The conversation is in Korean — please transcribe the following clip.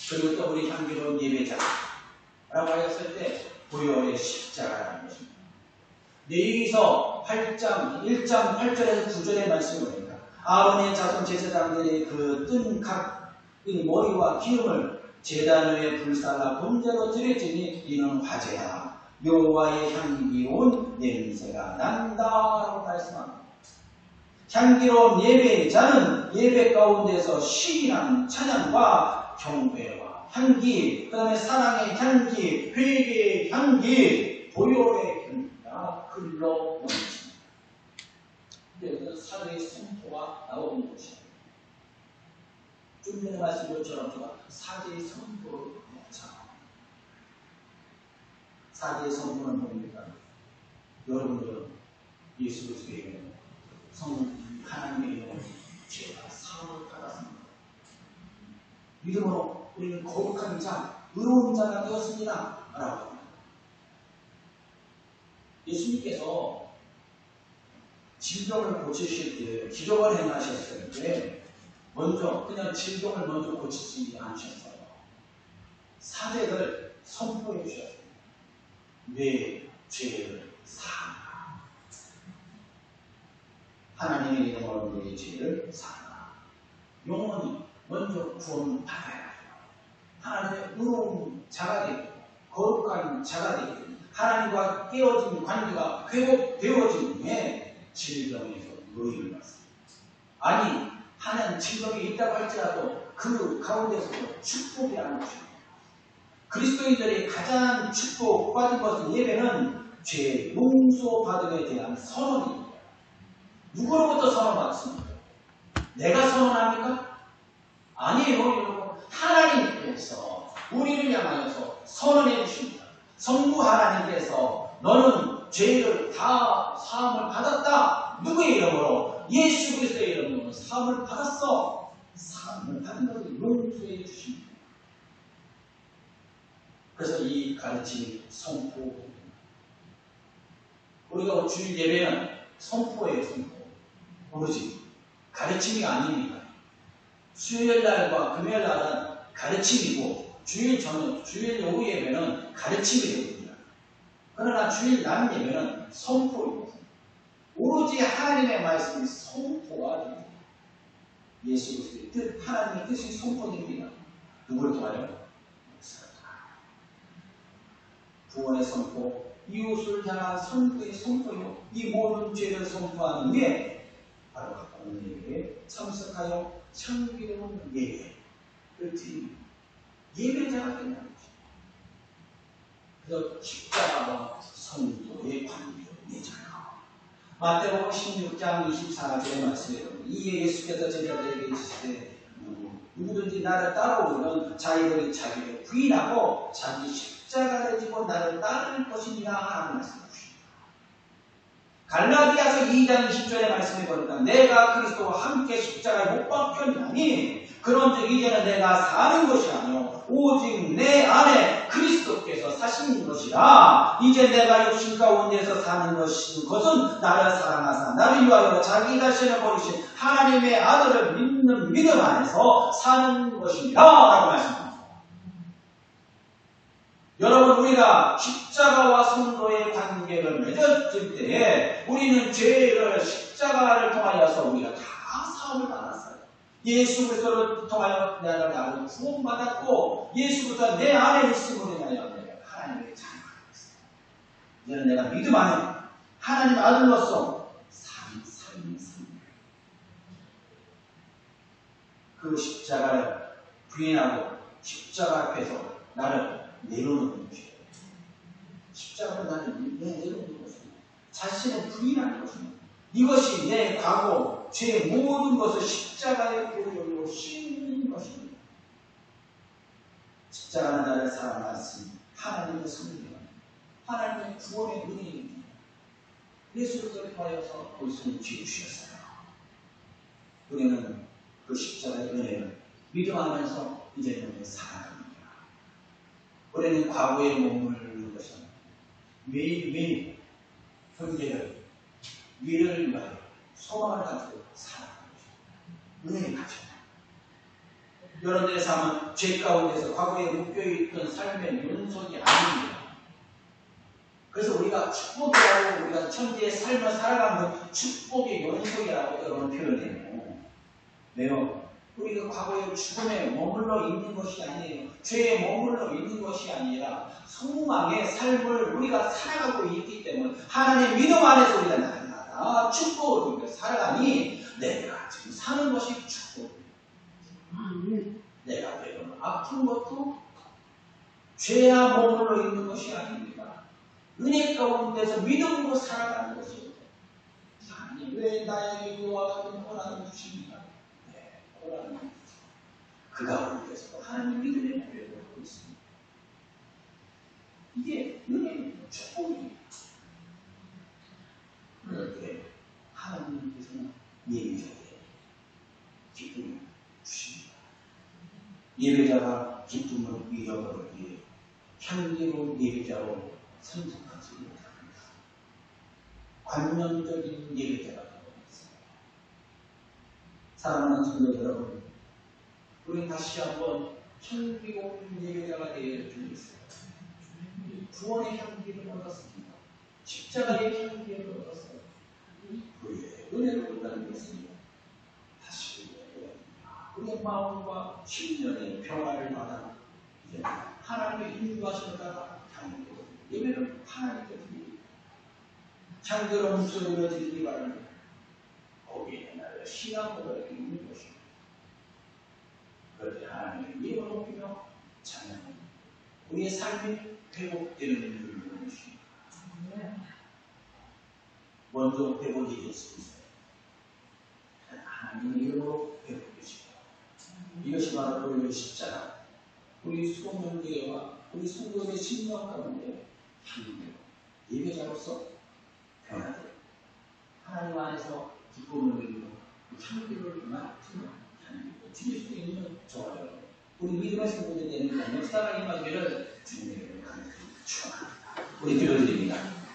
그리고 또 우리 향기로운 예배자라고 하였을 때 보혈의 십자가라는 것입니다. 레위기서 8장 1장 8절에서 9절의 말씀을 보니까 아론의 자손 제사장들이 그 뜬 각 머리와 기름을 제단 위에 불살라 번제로 드려지니 이는 화제야. 여호와의 향기로운 냄새가 난다라고 말씀합니다. 향기로운 예배자는 예배 가운데서 시인한 찬양과 경배와 향기, 그 다음에 사랑의 향기, 회개의 향기, 보혈의 향기가 흘러 넘칩니다. 그래서 사도의 선포가 나오는 것입니다. 좀 전에 말씀드린 것처럼 제가 사제의 선포를 참 사제의 선포는 뭡니까? 여러분들은 예수 그리스도의 이름으로 성령 하나님의 이름으로 죄가 사함을 받았습니다. 믿음으로 우리는 거룩한 자, 의로운 자가 되었습니다. 라고 합니다. 예수님께서 질병을 고치실 때 기적을 행하셨을 때 먼저 그냥 질병을 먼저 고치지 않으셨어요. 사죄를 선포해 주셨습니다. 내 죄를 사하라. 하나님의 이름으로 내 죄를 사하라. 영원히 먼저 구원받아야 해요. 하나님의 의로운 자가 되고 거룩한 자가 되고 하나님과 깨어진 관계가 회복되어진 후에 질병에서 노임을 받습니다. 아니 하나님 질병이 있다고 할지라도 그 가운데서도 축복이 하는 것입니다. 그리스도인들이 가장 축복받은 것은 예배는 죄 용서받음에 대한 선언입니다. 누구로부터 선언받습니까? 내가 선언합니까? 아니에요. 여러분. 하나님께서 우리를 향하여서 선언해 주십니다. 성부 하나님께서 너는 죄를 다 사함을 받았다. 누구의 이름으로? 예수 그리스도의 이름으로 사함을 받았어. 사함을 받은 것을 용서해 주십니다. 그래서 이 가르침이 선포입니다. 우리가 주일 예배는 선포예요. 선포. 오로지 가르침이 아닙니다. 수요일날과 금요일날은 가르침이고 주일 저녁, 주일 오후 예배는 가르침이 됩니다. 그러나 주일 낮 예배는 선포입니다. 오로지 하나님의 말씀이 선포가 됩니다. 예수 그리스도의 뜻, 하나님의 뜻이 선포됩니다. 누구를 통하여? 구원의 선포, 이웃을 향한 선포의 선포요. 이 모든 죄를 선포하는 후에 바로 가까운 예배에 참석하여 향기로운 예배를 드립니다. 예배자가 된다는 것입니다. 그래서 십자가와 성도의 관계를 맺어요. 마태복음 16장 24절의 말씀에 보면 이에 예수께서 제자들에게 이르시되 누구든지 나를 따라오면 자기들이 자기를 부인하고 자기 십자가를 지고 나를 따를 것이니라 하는 말씀을 주십니다. 갈라디아서 2장 20절의 말씀에 보니까 내가 그리스도와 함께 십자가에 못 박혔나니 그런즉 이제는 내가 사는 것이 아니요 오직 내 안에 그리스도께서 사신 것이라. 이제 내가 육신 가운데서 사는 것은 나를 사랑하사 나를 위하여 자기 자신을 버리신 하나님의 아들을 믿는 믿음 안에서 사는 것이니라 라고 말씀합니다. 여러분, 우리가 십자가와 성도의 관계를 맺었을 때에 우리는 죄를 십자가를 통하여서 우리가 다 사함을 받았어요. 예수 그리스도를 통하여 내가 나를 구원받았고 예수 그리스도가 내 안에 있음으로 인하여 내가 하나님의 자녀가 되었어요. 이제는 내가 믿음 안에 하나님 아들로서 삶이 그 십자가를 부인하고 십자가 앞에서 나를 내려놓는 것이에요. 십자가로 나를 내려놓는 것입니다. 자신을 부인하는 것입니다. 이것이 내 과거, 죄 모든 것을 십자가의 보혈로 씻는 것입니다. 십자가는 나를 사랑하신 하나님의 성령, 하나님의 구원의 은혜입니다. 예수 그리스도를 통하여서 그 손을 쥐우셨어요. 우리는 그 십자가의 은혜를 믿어하면서 이제는 살아갑니다. 우리는 과거에 머무르는 것은 매일매일 현재를 미래를 위하여 소망을 가지고 살아가는 것입니다. 은혜를 가지고 여러분들의 삶은 죄 가운데서 과거에 묶여있던 삶의 연속이 아닙니다. 그래서 우리가 축복이라고 우리가 천지의 삶을 살아가는 것 축복의 연속이라고 여러분 표현해요. 왜요? 우리가 과거의 죽음에 머물러 있는 것이 아니에요. 죄에 머물러 있는 것이 아니라 소망의 삶을 우리가 살아가고 있기 때문에 하나님의 믿음 안에서 우리가 날마다 축복을 우리가 살아가니 내가 지금 사는 것이 축복입니다. 내가 때로는 아픈 것도 죄야 머물러 있는 것이 아닙니다. 은혜 가운데서 믿음으로 살아가는 것이죠. 하나님 왜 나에게 이와 같은 고난을 주십니까? 네, 고난을 그 가운데서 하나님 믿음의 고백을 하고 있습니다. 이게 은혜입니다. 축복입니다. 그런데 하나님께서는 예배자에게 기쁨을 주십니다. 예배자가 기쁨을 잃어버리기에 향기로운 예배자로 선택하지 못합니다. 관념적인 예배자가 되어버렸습니다. 사랑하는 성도 여러분, 우리 다시 한번 향기로운 예배자가 되어 주겠습니다. 구원의 향기를 얻었습니다. 십자가의 향기를 얻었어요. 그의 은혜를 얻는 것입니다. 다시 우리의 마음과 심령의 평화를 받아 이제 하나님의 인도하심을 따라 향기로 예배를 하나님께 드립니다. 향기로운 목소리로 드리기 바랍니다. 거기에 나를 신앙으로 있는 것입니다. 그렇게 하나님의 이름을 높이며 찬양합니다. 우리의 삶이 회복되는 일을 것입니다. 먼저 회복이 됐습니다. 하나님의 이름으로 회복되시고 이것이 바로 우리의 십자가, 우리 수고문제와 우리 성도의 심령 가운데 향기로 예배자로서 변화되고 하나님 안에서 기쁨을 누리고 향기를 맡으며 하나님께 드릴 수 있는 저와 우리 믿음의 성도들이 되는 역사가 임하기를 주님의 이름으로 축원합니다. 우리 기도드립니다.